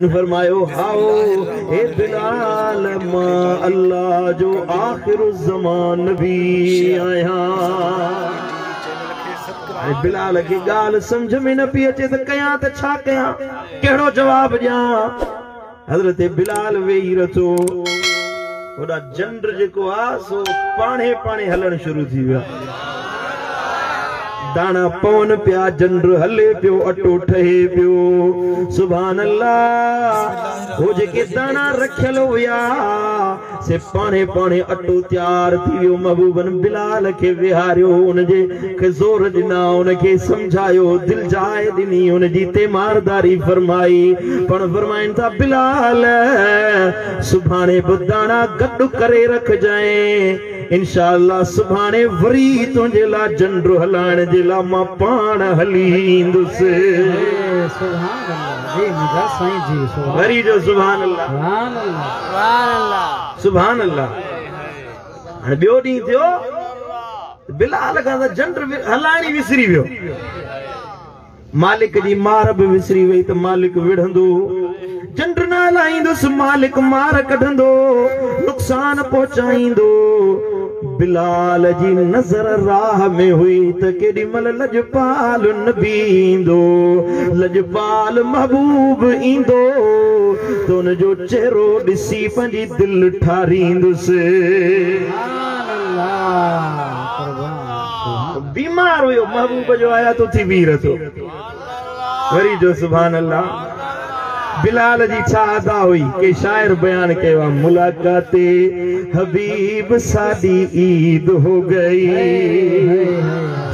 फरमायो how ए बिलाल मां अल्लाह जो आखिर ज़मान नबी आया। बिलाल की गाल समझ में न पी अचे त कयां त छा कयां, केड़ो जवाब ॾियां। हज़रत बिलाल वेही रचो, ओडा जंड जेको आ सो पाणे पाणे हलण शुरू थी विया। दाना पवन पिया, जंड हले पियो, अटो ठहे पियो। सुभान अल्लाह। वो जेके दाना रखियल हुया से पाणे पाणे अटो तैयार थी वियो। महबूबन बिलाल के विहारियो, उनजे के ज़ोर ॾिना, उनके समझायो, दिल जाए ॾिनी, उनजी तेमारदारी फरमाई। पण फरमाइन था बिलाल सुभाणे बि दाना गॾु करे रखजांइ, इंशाअल्लाह सुभाणे वरी तुंहिंजे लाइ जंड हलाइण जे लाइ मां पाण हली ईंदुसि। वरी जो सुभान अल्लाह सुभान अल्लाह। हाणे ॿियो ॾींहुं थियो, बिलाल खां त जंड हलाइण विसरी वियो। मालिक जी मार बि विसरी वई त मालिक विढ़ंदो, जंड न हलाईंदुसि मालिक मार कढंदो, नुक़सान पहुचाईंदो। बिलाल जी नजर राह में हुई त केॾी महिल लजपाल नबी ईंदो, लजपाल महबूब ईंदो त उनजो चेहरो ॾिसी पंहिंजी दिल ठारींदुसि। बीमार हुयो, महबूब जो आया तो थी वीर थो। वरी जो सुभान अल्लाह। बिलाल जी छा अदा हुई के शायर बयान कयो, मुलाकाते हबीब साडी ईद हो गई,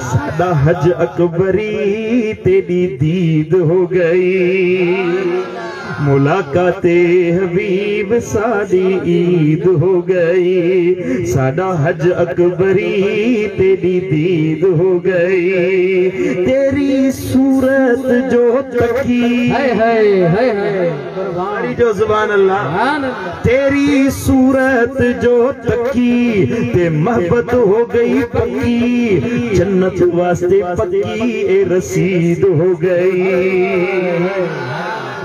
सादा हज अकबरी तेरी दीद हो गई। मुलाकाते हबीब साडी ईद हो गई, सादा हज अकबरी तेरी दीद हो गई। तेरी सूरत जो तकी जो सुभान अल्लाह, तेरी सूरत जो तकी ते मोहब्बत हो गई पक्की, जन्नत वास्ते पक्की ए रसीद हो गई।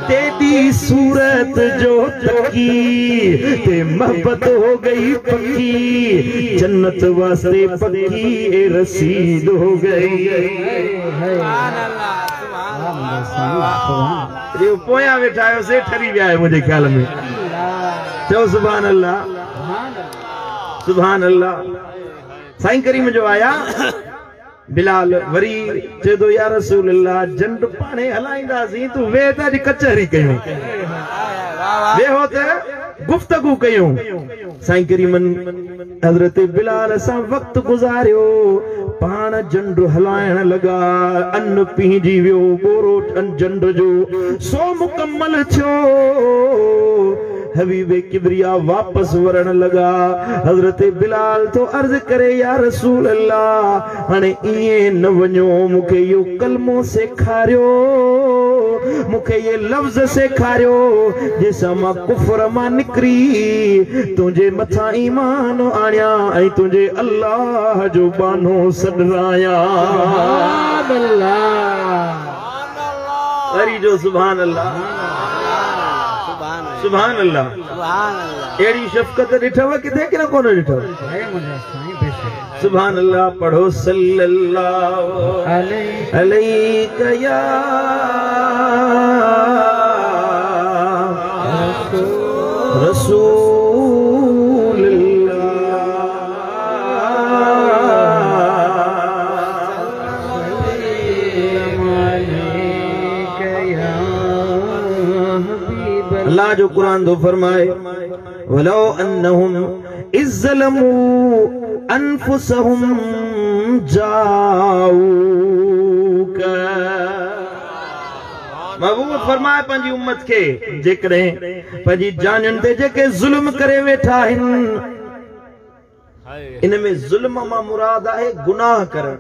तेरी सूरत जो तकी ते मोहब्बत हो गई पक्की, जन्नत वास्ते पक्की ए रसीद हो गई। जो पोया वेठा आयो से ठरी विया है मुझे ख्याल में। चो सुभान अल्लाह सुभान अल्लाह। साईं करीम जो आया बिलाल वरी चए तो या रसूल अल्लाह जंड पाणे हलाईंदासीं, तू वे त अॼु कचहरी कयूं, वे हो त गुफ्तगू कयूं। साईं करीमन हज़रत बिलाल सां वक्त गुज़ारियो, पाण जंड हलाइण लगा। अन्न पींजी वियो, बोरो जंड जो सो मुकम्मल थियो। हबीबे किबरिया वापस वरण लगा। हजरत बिलाल तो अर्ज करे या रसूल अल्लाह हाणे इए न वञो, मुखे यो कलमो सेखारियो, मुखे ये लफ्ज सेखारियो जैसा मां कुफर मां निकरी तुझे मथा ईमान आया ऐं तुझे अल्लाह जो बानो सडराया। अरी जो सुभान अल्लाह सुभान अल्लाह। एड़ी शफकत ॾिठव किथे कि न कोन ॾिठव? सुभान अल्लाह। पढ़ो सल्लल्लाहु अलैहि या रसूल अल्लाह जो कुरान तो फरमाए वलो अन्नहुम इज़्ज़लमू अनफुसहुम जाऊका। महबूब फरमाए पंहिंजी उम्मत के जेकॾहिं पंहिंजी जानियुनि ते जेके ज़ुल्म करे वेठा आहिनि, इन में ज़ुल्म मां मुराद आहे गुनाह करणु।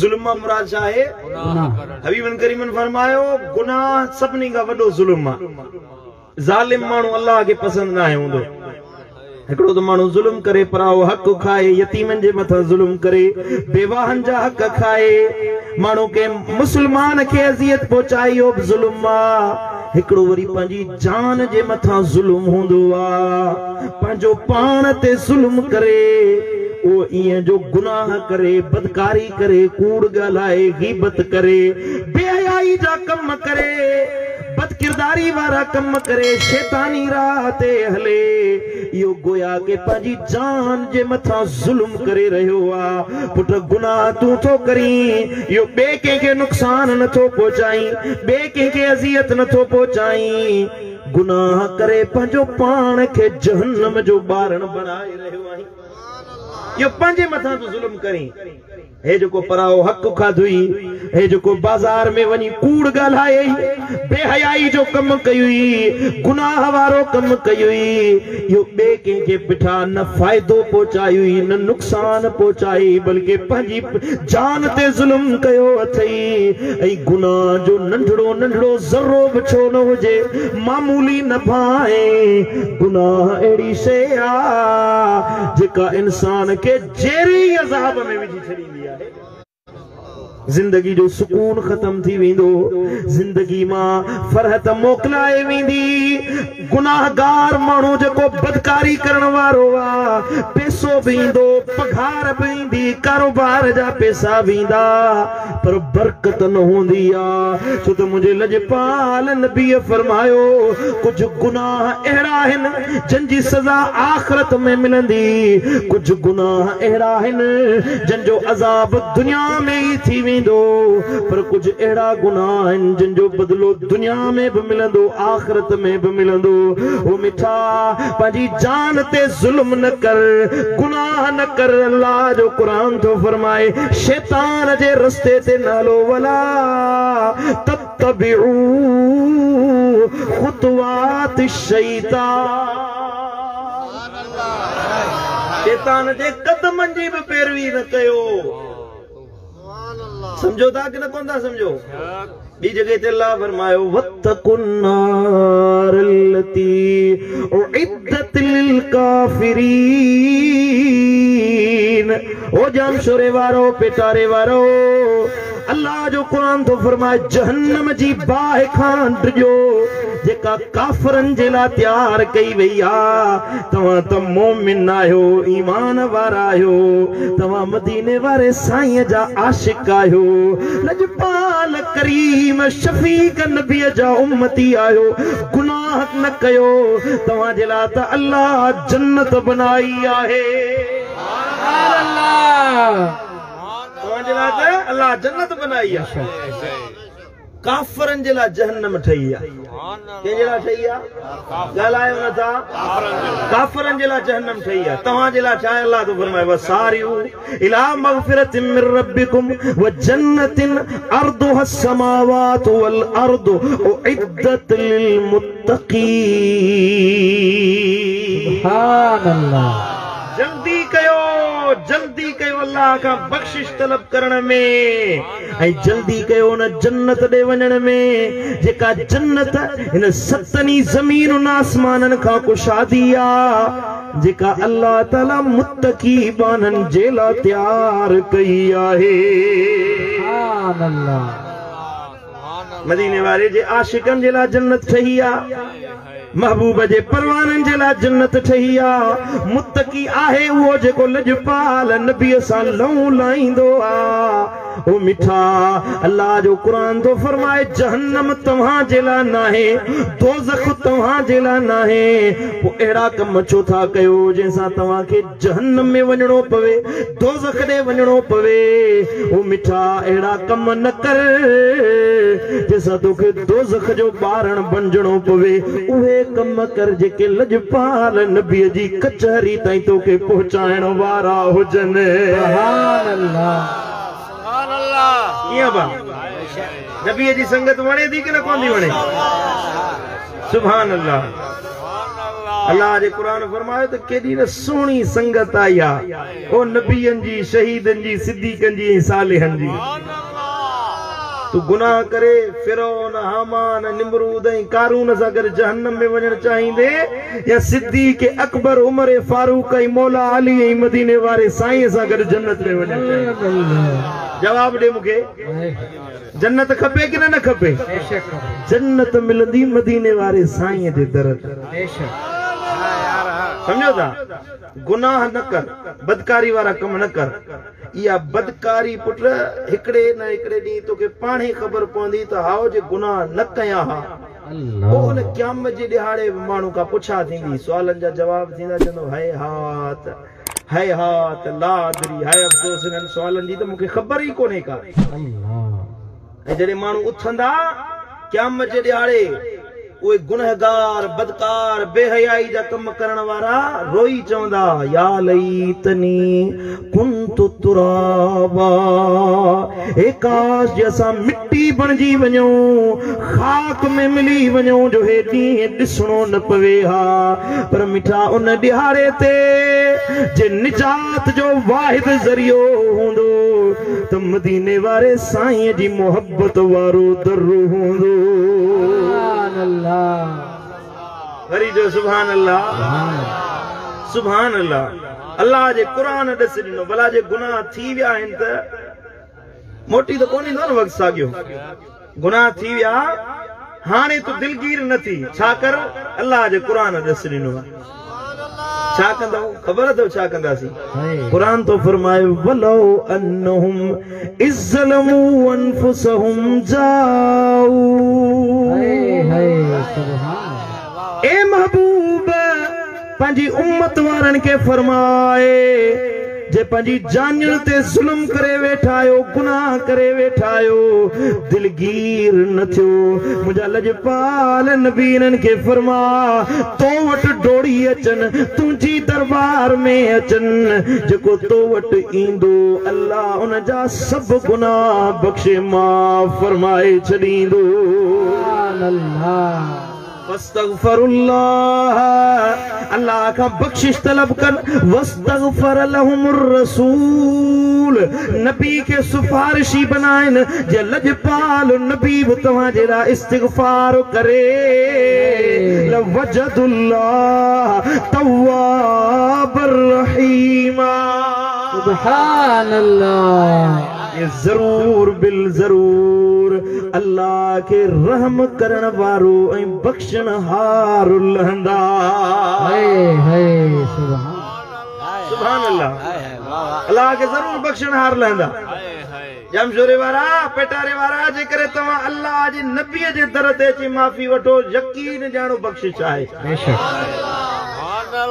जुल्म मुराद छा है? हबीबन करीमन फरमायो गुनाह सभिनी खां वॾो ज़ुल्म आहे। ज़ालिम माण्हू अल्लाह खे पसंदि न आहे हूंदो। हिकिड़ो त माण्हू ज़ुल्म करे पराओ हक़ खाए, यतीमनि जे मथां ज़ुल्म करे, बेवाहनि जा हक़ खाए, माण्हू के मुस्लमान खे अज़ियत पहुचाई इहो बि ज़ुल्म आहे। हिकिड़ो वरी पंहिंजी जान जे मथां ज़ुल्म हूंदो आहे, पंहिंजो पाण ते ज़ुल्म करे, वो इएं जो गुनाह करे, बदकारी करे, कूड़ ॻाल्हाए, गीबत करे, बेहयाई जा कम करे, बदकिरदारी वारा कम करे, शैतानी राह ते हले, इहो गोया के पंहिंजी जान जे मथां ज़ुल्म करे रहियो आहे। पुट गुनाह तूं थो करीं, इहो ॿिए कंहिंखे नुक़सान नथो पहुचाई, ॿिए कंहिंखे अज़ियत नथो पहुचाई, गुनाह करे पंहिंजो पाण खे जहन्नम जो ॿारन बणाए रहियो आहीं। इहो पंहिंजे मथां तूं ज़ुल्म करीं। हे जेको पराओ हक़ खाधुई, हे जेको बाज़ार में वञी कूड़ ॻाल्हाए, बेहयाई जो कम कयुई, गुनाह वारो कम कयुई, इहो ॿिए कंहिंखे बिठा न फ़ाइदो पहुचायुई, न नुक़सान पहुचाई, बल्कि पंहिंजी जान ते ज़ुल्म कयो अथई। ऐं गुनाह जो नंढड़ो नंढड़ो ज़र्रो बि छो न हुजे, मामूली नफ़ा आहे, गुनाह अहिड़ी शइ आहे जेका इंसान खे जहिड़ी अज़ाब में विझी छॾींदी आहे। जिंदगी जो सुकून खत्म थी वेंदो, जिंदगी मां फरहत मोकलाए वेंदी। गुनाहगार माण्हू जेको बदकारी करण वारो आहे, पैसो भी ईंदो, पघार भी ईंदी, कारोबार जा पैसा भी ईंदा, पर बरकत न हूंदी आहे। छो त मुंहिंजे लजपाल नबीअ फरमायो, कुछ गुनाह अहिड़ा आहिनि जंहिंजी सज़ा आख़िरत में मिलंदी, कुछ गुनाह अहिड़ा आहिनि जंहिंजो अज़ाब दुनिया में ई थी वेंदो, पर कुछ अहिड़ा गुनाह आहिनि जंहिंजो बदिलो दुनिया में भी मिलंदो, आख़िरत में भी मिलंदो। ओ मिठा, पंहिंजी जान ते ज़ुल्म न कर, गुनाह न कर। अल्लाह जो क़ुरान तो फरमाए, शैतान जे रस्ते ते नालो वला तत्तबिऊ खुतवात शैतान, शैतान जे कदमनि जी भी पैरवी न कयो। समझो था कि न कोन था समझो? ॿी जगह ते अल्लाह फरमायो, वत्तकुन्नार लती उइद्दत लिल काफिरीन। ओ जाम शोरे वारो, पेटारे वारो, अल्लाह जो कुरान तो फरमाए, जहन्नम जी बाहि खां डिजो जेका काफरन जे लाइ तैयार कई वई आहे। तव्हां त मोमिन आहियो, ईमान वारा आहियो, तव्हां मदीने वारे साईं जा आशिक आहियो, लजपाल करीम शफीक नबीअ जा उम्मती आहियो, गुनाह न कयो, तव्हां जे लाइ त अल्लाह जन्नत बनाई आहे। तव्हां जे लाइ त अल्लाह जन्नत बनाई आहे, काफरन जे लाइ जहन्नम ठही आहे। कंहिंजे लाइ ठही आहे? ॻाल्हायो नथा, काफरन जे लाइ जहन्नम ठही आहे। तव्हां जे लाइ छा आहे? अल्लाह तो फरमाए, वसारिउ इला मगफिरतिन मिन रब्बिकुम व जन्नतिन अर्दुहा अस्समावातु वल अर्दु उइद्दत लिल मुत्तकीन। सुभान अल्लाह। जल्दी कयो अल्लाह का बख्शिश तलब करण में, ऐं जल्दी कयो न जन्नत ॾे वञण में, जेका जन्नत हिन सतनी ज़मीनुनि आसमाननि खां कुशादी आहे, जेका अल्लाह ताला मुत्तकी बाननि जे लाइ तैयार कई आहे। सुभान अल्लाह। मदीने वारे जे आशिकनि जे लाइ जन्नत ठही आहे, महबूब जे परवाननि जे लाइ जन्नत ठही आहे। मुत्तकी आहे उहो जेको लजपाल नबीअ सां लहू लाहींदो आहे। ओ मिठा, अल्लाह जो कुरान तो फरमाए, जहन्नम तव्हां जे लाइ नाहे, दोज़ख तव्हां जे लाइ नाहे। पोइ अहिड़ा कम छो था कयो जंहिंसां तव्हां खे जहन्नम में वञणो पवे, दोज़ख ॾे वञणो पवे? ओ मिठा, अहिड़ा कम न कर जंहिंसां तोखे दोज़ख जो ॿारन बणजणो पवे। उहे कम कर जेके लजपाल नबीअ जी कचहरी ताईं तोखे पहुचाइण वारा हुजनि। सुभान अल्लाह। नबीअ जी संगत वणे थी कि न कोन थी वणे? सुभान अल्लाह। अल्लाह जे कुरान फरमायो त केॾी न सुहिणी संगत आई आहे, ओ नबीअनि जी, शहीदनि जी, सिद्दीक़नि जी, सालिहनि जी। तू गुनाह करे फिरौन हामान निमरूद ऐं कारून सां गॾु जहन्नम में वञण चाहींदे या सिद्दीक़ अकबर उमर फारूक ऐं मौला अली ऐं मदीने वारे साईं सां गॾु जन्नत में वञण चाहींदे? जवाब दे मूंखे। जन्नत खपे कि न खपे? जन्नत मिलंदी मदीने वारे साईं जे दर ते। समझो था? गुनाह न कर, बदकारी वारा कम न कर। या बदकारी पुट हिकड़े न हिकड़े डी तोखे पाणे खबर पवंदी त हाओ जे गुनाह न कया हा। ओन क़यामत जे दिहाड़े माण्हू का पुछा थींदी, सवालन जा जवाब थींदा, चंदो है हात लादरी है अफसोस इन सवालन जी त मूंखे खबर ही कोने का। ऐं जॾहिं माण्हू उथंदा क़यामत जे दिहाड़े उहे गुनहगार बदकार बेहयाई जा कम करण वारा रोई चवंदा, या लईतनी कुंतु तुराबा, ए काश जैसा मिट्टी बणजी वञो, खाक में मिली वञो जो हे ॾींहुं ॾिसणो न पवे हा। पर मिठा उन दिहाड़े ते जे निजात जो वाहिद ज़रियो हूंदो त मदीने वारे साईं जी मोहब्बत वारो दर हूंदो। वरी जो सुभान अल्लाह, सुभान अल्लाह। अल्लाह जे कुरान ॾस ॾिनो, भला जे गुनाह थी विया आहिनि त मोटी त कोन ईंदो न वक़्तु साॻियो। गुनाह थी विया, हाणे तूं दिलगीर न थी, छा कर? अल्लाह जे कुरान ॾस ॾिनो आहे। छा कंदा? ख़बर अथव छा कंदासीं? कुरान तो फरमायो, वलो अन्नहुम इज़्ज़लमू अनफुसहुम जाऊ। ए महबूब पंहिंजी उम्मत वारनि खे फरमाए, जे पंहिंजी जानियुनि ते ज़ुल्म करे वेठा आहियो, गुनाह करे वेठा आहियो, दिलगीर न थियो। मुंहिंजा लजपाल नबी इन्हनि खे फरमा, तो वटि डोड़ी अचनि, तुंहिंजी दरबार में अचनि, जेको तो वटि ईंदो अल्लाह उन जा सभु गुनाह बख़्शे माफ़ फरमाए छॾींदो। वस्तगफरुल्लाह, अल्लाह का बख्शिश तलब कर। वस्तगफर लहुमुर रसूल, नबी के सिफारिशी बनाइन, जे लजपाल नबी वो तव्हां जेड़ा इस्तिगफार करे, लवजदुल्लाह तव्वाबर रहीमा। सुभान अल्लाह। ये जरूर बिल जरूर अल्लाह के रहम करण वारो ऐं बख्शण हार लहंदा। सुभान अल्लाह। अल्लाह के जरूर बख्शण हार लहंदा। जमशोरे वारा पेटारे वारा जे करे तव्हां अल्लाह जे नबी जे दर ते अची माफ़ी वठो, यकीन ॼाणो बख्शिश आहे।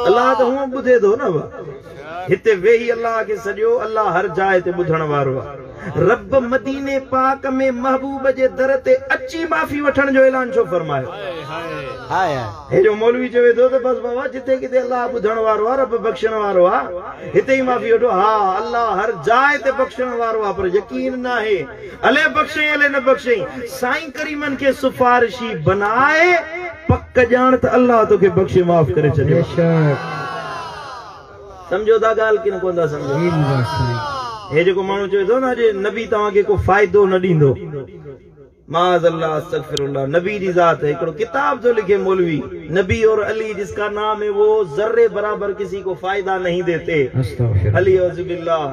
अल्लाह तो हूं ॿुधे थो न, हिते वेही अल्लाह के सॼो अल्लाह हर जाइ ते ॿुधण वारो आहे। रब मदीने पाक में महबूब जे दर ते अची माफ़ी वठण जो ऐलान छो फरमायो? हे जो मौलवी चवे थो त बस बाबा जिते किथे अल्लाह ॿुधण वारो आहे, रब बख्शण वारो आहे, हिते ई माफ़ी वठो। हा, अल्लाह हर जाइ ते बख्शण वारो आहे, पर यकीन न आहे अले बख्शे अले न बख्शे। साईं करीमन के सिफारिशी बनाए पक ॼाण त अल्लाह तोखे बख्शे माफ़ करे छॾियो। समझो था ॻाल्हि कि न कोन था समझो? हे जेको माण्हू चवे थो न जे नबी तव्हांखे को फ़ाइदो न ॾींदो, माज़अल्लाह अस्तगफिरुल्लाह, नबी जी ज़ात है। हिकिड़ो किताब जो लिखे मौलवी, नबी और अली जिसका नाम है वो जर्रे बराबर किसी को फायदा नहीं देते। अली औज़ुबिल्लाह,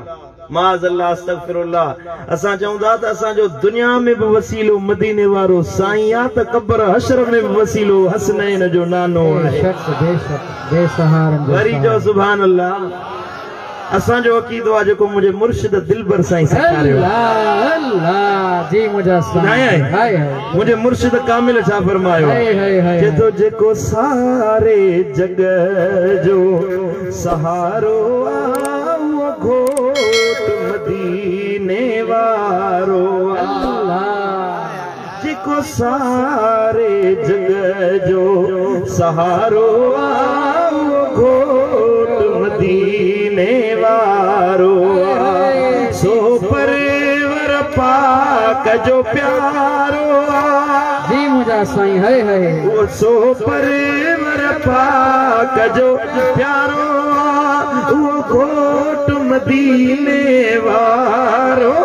माज़अल्लाह अस्तगफिरुल्लाह। असां चवंदा त असांजो दुनिया में भी वसीलो मदीने वारो साईं आ, त क़ब्र हशर में भी वसीलो हसनैन जो नानो है। वरी जो सुभान अल्लाह। असांजो अक़ीदो आहे जेको मुंहिंजे मुर्शिद दिलबर साईं सेखारियो। मुंहिंजे मुर्शिद कामिल छा फरमायो? चए जेको सारे जग जो सहारो वो घोट मदीने वारो। जेको सारे जग जो सहारो वो घोट मदीने वारो। सो परवर पाक जो प्यारो जी मुझा साईं है वो। सो परवर पाक जो प्यारो वो घोट मदीने वारो।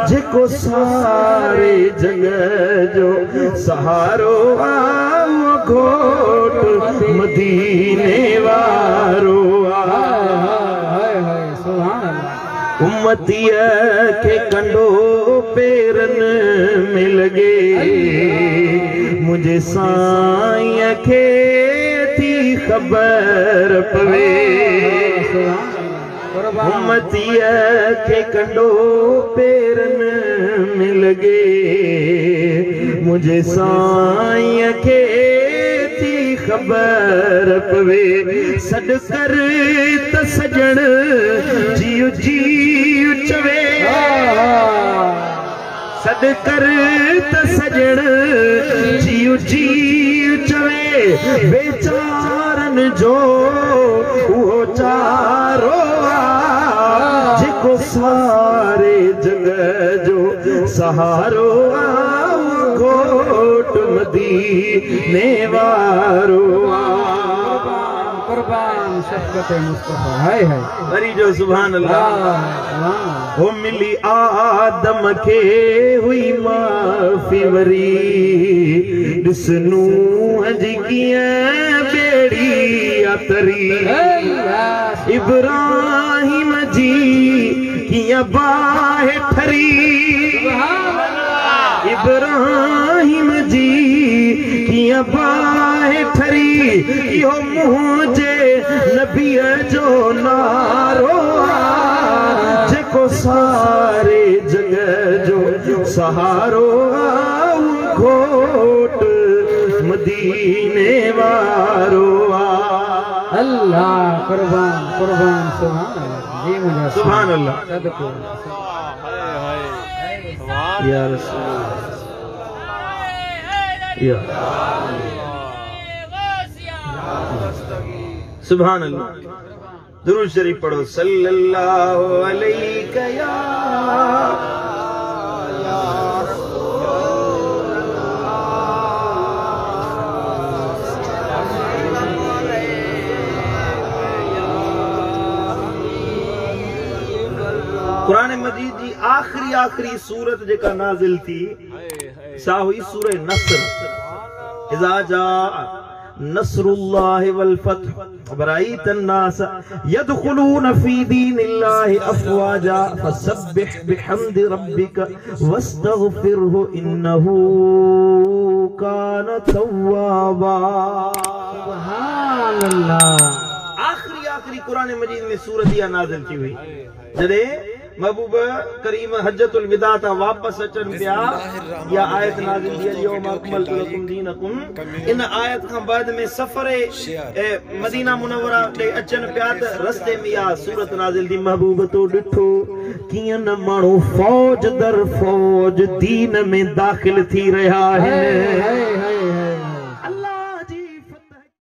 जेको जेको सारे जग जो सहारो आओ घोट मदीने वारो उम्मतीअ के कंडो पेरन मिल गे मुझे साईं के थी खबर पवे उम्मतीअ के कंडो पेरन मिल गे मुझे साईं के थी खबर पवे सॾ कर त सजण जियो जियो चवे सॾ कर त सजण जियो जियो चवे बेचारन जो उहो चारो जेको सारे जग जो सहारो घोट मदीने वारो कुर्बान शफ़क़त मुस्तफ़ा हाय हाय वरी जो सुभान अल्लाह हो मिली आदम के हुई माफ़ी वरी ॾिस नूह जी कीअं बेड़ी अतरी इब्राहिम जी कीअं बाहि ठरी इब्राहिम जी कीअं बाहि ठरी इहो मुंहिंजे नबीअ जो नारो जेको सारे जग जो सहारो घोट मदीने वारो अल्लाह कुर्बान कुर्बान सुभान अल्लाह सदको या रसूल या सुभान अल्लाह दुरूद शरीफ पढ़ो सल्लल्लाहु अलैहि या कुरान मजीद जी आखिरी सूरत जेका नाज़िल थी सा हुई सूरह नस्र इज़ा जा नस्रुल्लाहि वल फतह वरअयत अन्नास यदखुलून फी दीनिल्लाहि अफ़वाजा फसब्बिह बिहम्दि रब्बिका वस्तगफिरहु इन्नहु कान तव्वाबा सुभान अल्लाह आखिरी कुरान मजीद में सूरत या नाज़िल थी हुई जॾे महबूब करीम हज्जतुल विदा ता वापस अचन पिया या आयत नाज़िल थी अल्यौम अकमलतु लकुम दीनकुम इन आयत खां बाद में सफर मदीना मुनव्वरा ॾे अचन पिया त रस्ते में या सूरत नाज़िल थी महबूब तो ॾिठो कीअं न माण्हू फौज दर फौज दीन में दाख़िल थी रहा है